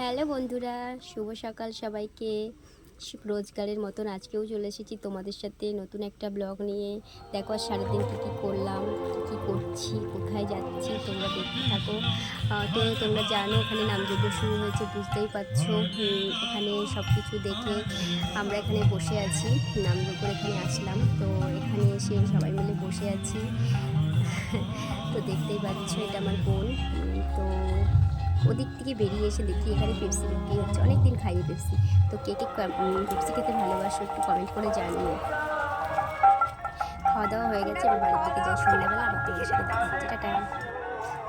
Hello বন্ধুরা, শুভ সকাল সবাইকে। রোজগারের মতন আজকেও চলে এসেছি তোমাদের সাথে নতুন একটা ব্লগ নিয়ে। দেখো সারাদিন কী কী করলাম, কী করছি, কোথায় যাচ্ছি তোমরা দেখতে থাকো। তো তোমরা জানো এখানে নামযজ্ঞ শুরু হয়েছে, বুঝতেই পারছো। এখানে সব কিছু দেখে আমরা এখানে বসে আছি, নামযজ্ঞর এখানে আসলাম। তো এখানে এসে সবাই মিলে বসে আছি। তো দেখতেই পাচ্ছ এটা আমার বোন। তো ওদিক থেকে বেরিয়ে এসে দেখি এখানে পেপসি বিক্রি হচ্ছে, অনেকদিন খাইনি পেপসি। তো কে কে পেপসি খেতে ভালোবাসো একটু কমেন্ট করে জানিও। খাওয়া দাওয়া হয়ে গেছে, এবার বাড়ির দিকে যাই, সন্ধ্যাবেলা আবার তোমাদের সাথে দেখা হচ্ছে। টাটা।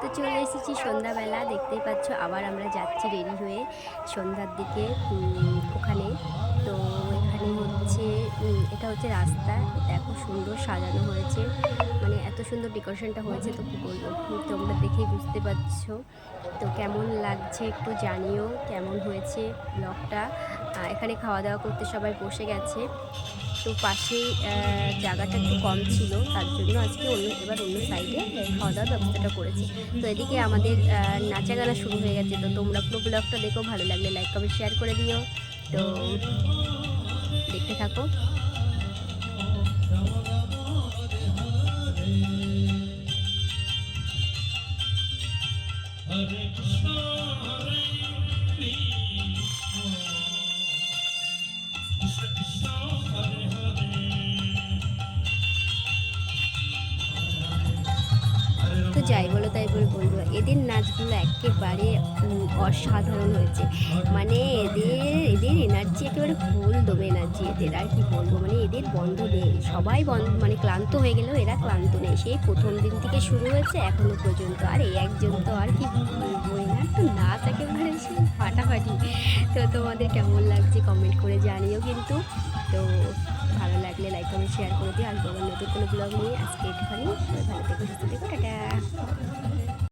তো চলে এসেছি সন্ধ্যাবেলা, দেখতেই পাচ্ছ আবার আমরা যাচ্ছি রেডি হয়ে সন্ধ্যার দিকে ওখানে। তো এখানে হচ্ছে এটা হচ্ছে রাস্তা, দেখো সুন্দর সাজানো হয়েছে, মানে এত সুন্দর ডেকোরেশনটা হয়েছে তো কী বলবো, তোমরা দেখেই বুঝতে পারছো। তো কেমন লাগছে একটু জানিও, কেমন হয়েছে ব্লগটা। এখানে খাওয়া দাওয়া করতে সবাই বসে গেছে। তো পাশেই জায়গাটা একটু কম ছিল, তার জন্য আজকে এবার অন্য সাইডে খাওয়া দাওয়ার ব্যবস্থাটা করেছে। তো এদিকে আমাদের নাচা গানা শুরু হয়ে গেছে। তো তোমরা পুরো ব্লগটা দেখো, ভালো লাগলে লাইক কমেন্ট শেয়ার করে দিও। তো দেখতে থাকো। হরে কৃষ্ণ হরে কৃষ্ণ কৃষ্ণ হরে হরে। তো যাই বলো তাই বলবো, এদের নাচগুলো একেবারে অসাধারণ হয়েছে। মানে এদের এনার্জি একেবারে ফুল দমে এনার্জি এদের, আর কি বলবো, মানে এদের বন্ধ নেই। সবাই মানে ক্লান্ত হয়ে গেলেও এরা ক্লান্ত নেই। সেই প্রথম দিন থেকে শুরু হয়েছে এখনো পর্যন্ত। আর এই একজন তো আর কি বলবো, এনার তো নাচ একেবারে সেই ফাটাফাটি। তো তোমাদের কেমন লাগছে কমেন্ট করে জানিও কিন্তু। তো ভালো লাগলে লাইক কমেন্ট শেয়ার করে দিও। আসবো আবার নতুন কোনো ব্লগ নিয়ে। আজকে একটুখানি সবাই ভালো থেকো, সুস্থ থেকো, টাটা।